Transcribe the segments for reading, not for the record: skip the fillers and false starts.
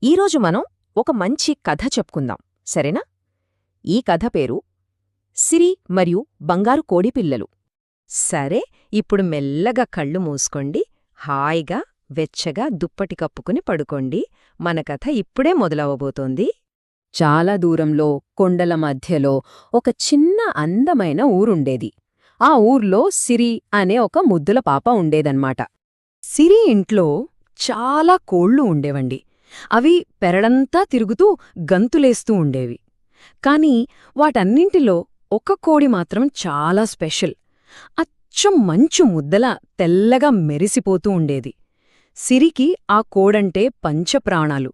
ఈరోజు మనం ఒక మంచి కథ చెప్పుకుందాం, సరేనా? ఈ కథ పేరు సిరి మరియు బంగారు కోడిపిల్లలు. సరే, ఇప్పుడు మెల్లగా కళ్ళు మూసుకోండి, హాయిగా వెచ్చగా దుప్పటి కప్పుకుని పడుకోండి. మన కథ ఇప్పుడే మొదలవబోతోంది. చాలా దూరంలో కొండల మధ్యలో ఒక చిన్న అందమైన ఊరుండేది. ఆ ఊర్లో సిరి అనే ఒక ముద్దుల పాప ఉండేదన్మాట. సిరి ఇంట్లో చాలా కోళ్లు ఉండేవండి. అవి పెరడంతా తిరుగుతూ గంతులేస్తూ ఉండేవి. కాని వాటన్నింటిలో ఒక కోడి మాత్రం చాలా స్పెషల్. అచ్చం మంచు ముద్దలా తెల్లగా మెరిసిపోతూ ఉండేది. సిరికి ఆ కోడంటే పంచప్రాణాలు.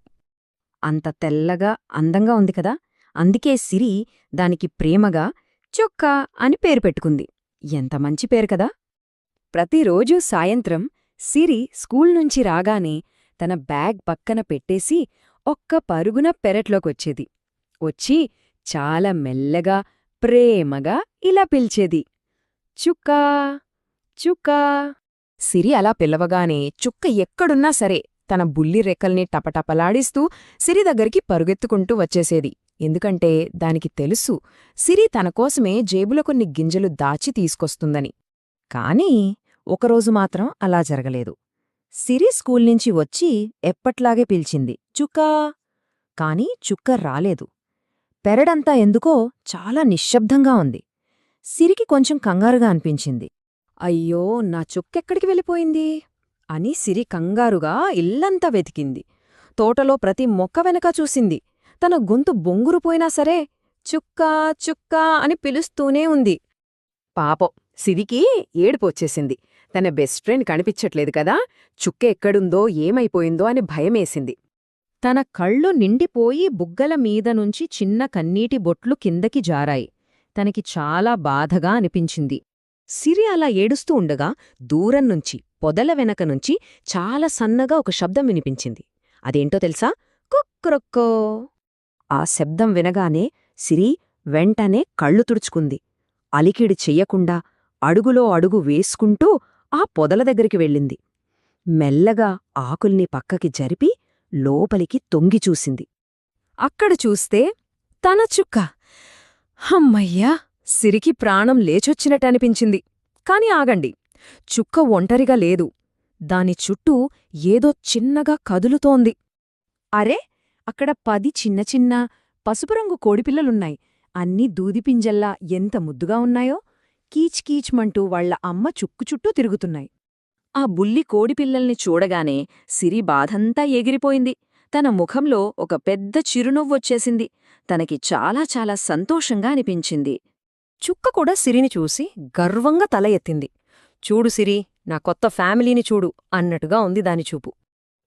అంత తెల్లగా అందంగా ఉంది కదా, అందుకే సిరి దానికి ప్రేమగా చుక్క అని పేరు పెట్టుకుంది. ఎంత మంచి పేరు కదా! ప్రతిరోజూ సాయంత్రం సిరి స్కూల్ నుంచి రాగానే తన బ్యాగ్ పక్కన పెట్టేసి ఒక్క పరుగున పెరట్లోకొచ్చేది. వచ్చి చాలా మెల్లగా ప్రేమగా ఇలా పిలిచేది, చుక్కా చుక్కా. సిరి అలా పిలవగానే చుక్క ఎక్కడున్నా సరే తన బుల్లి రెక్కల్ని టపటపలాడిస్తూ సిరి దగ్గరికి పరుగెత్తుకుంటూ వచ్చేసేది. ఎందుకంటే దానికి తెలుసు సిరి తనకోసమే జేబులో కొన్ని గింజలు దాచి తీసుకొస్తుందని. కాని ఒకరోజు మాత్రం అలా జరగలేదు. సిరి స్కూల్ నుంచి వచ్చి ఎప్పట్లాగే పిలిచింది, చుక్కా. కాని చుక్క రాలేదు. పెరడంతా ఎందుకో చాలా నిశ్శబ్దంగా ఉంది. సిరికి కొంచెం కంగారుగా అనిపించింది. అయ్యో, నా చుక్కెక్కడికి వెళ్ళిపోయింది అని సిరి కంగారుగా ఇల్లంతా వెతికింది. తోటలో ప్రతి మొక్క వెనక చూసింది. తన గొంతు బొంగురుపోయినా సరే చుక్కా చుక్కా అని పిలుస్తూనే ఉంది. పాపం సిరికి ఏడుపొచ్చేసింది. తన బెస్ట్ ఫ్రెండ్ కనిపించట్లేదు కదా, చుక్క ఎక్కడుందో ఏమైపోయిందో అని భయమేసింది. తన కళ్ళు నిండిపోయి బుగ్గల మీదనుంచి చిన్న కన్నీటి బొట్లు కిందకి జారాయి. తనకి చాలా బాధగా అనిపించింది. సిరి అలా ఏడుస్తూ ఉండగా దూరంనుంచి పొదల వెనక నుంచి చాలా సన్నగా ఒక శబ్దం వినిపించింది. అదేంటో తెలుసా? కుక్రొక్కో. ఆ శబ్దం వినగానే సిరి వెంటనే కళ్ళు తుడుచుకుంది. అలికిడి చెయ్యకుండా అడుగులో అడుగు వేసుకుంటూ ఆ పొదల దగ్గరికి వెళ్ళింది. మెల్లగా ఆకుల్ని పక్కకి జరిపి లోపలికి తొంగిచూసింది. అక్కడ చూస్తే తన చుక్క. హమ్మయ్యా! సిరికి ప్రాణం లేచొచ్చినట్టనిపించింది. కాని ఆగండి, చుక్క ఒంటరిగా లేదు. దాని చుట్టూ ఏదో చిన్నగా కదులుతోంది. అరే, అక్కడ 10 చిన్న చిన్న పసుపురంగు కోడిపిల్లలున్నాయి. అన్నీ దూదిపింజల్లా ఎంత ముద్దుగా ఉన్నాయో. కీచ్ కీచ్మంటూ వాళ్ల అమ్మ చుక్కు చుట్టూ తిరుగుతున్నాయి. ఆ బుల్లి కోడిపిల్లల్ని చూడగానే సిరి బాధంతా ఎగిరిపోయింది. తన ముఖంలో ఒక పెద్ద చిరునవ్వొచ్చేసింది. తనకి చాలా చాలా సంతోషంగా అనిపించింది. చుక్క కూడా సిరిని చూసి గర్వంగా తల ఎత్తింది. చూడు సిరి, నా కొత్త ఫ్యామిలీని చూడు అన్నట్టుగా ఉంది దాని చూపు.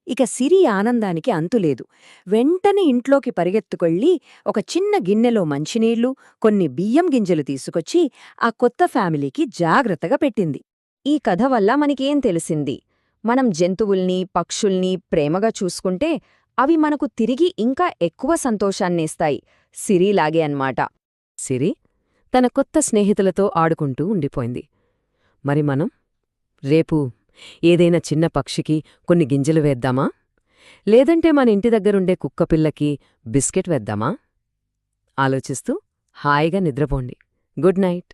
ఇక సిరి ఆనందానికి అంతులేదు. వెంటనే ఇంట్లోకి పరిగెత్తుకెళ్ళి ఒక చిన్న గిన్నెలో మంచినీళ్లు, కొన్ని బియ్యం గింజలు తీసుకొచ్చి ఆ కొత్త ఫ్యామిలీకి జాగ్రత్తగా పెట్టింది. ఈ కథ వల్ల మనకేం తెలిసింది? మనం జంతువుల్ని, పక్షుల్ని ప్రేమగా చూసుకుంటే అవి మనకు తిరిగి ఇంకా ఎక్కువ సంతోషాన్నిస్తాయి. సిరిలాగే అన్మాట. సిరి తన కొత్త స్నేహితులతో ఆడుకుంటూ ఉండిపోయింది. మరి మనం రేపు ఏదైనా చిన్న పక్షికి కొన్ని గింజలు వేద్దామా? లేదంటే మన ఇంటి దగ్గరుండే కుక్కపిల్లకి బిస్కెట్ వేద్దామా? ఆలోచిస్తూ హాయిగా నిద్రపోండి. Good night.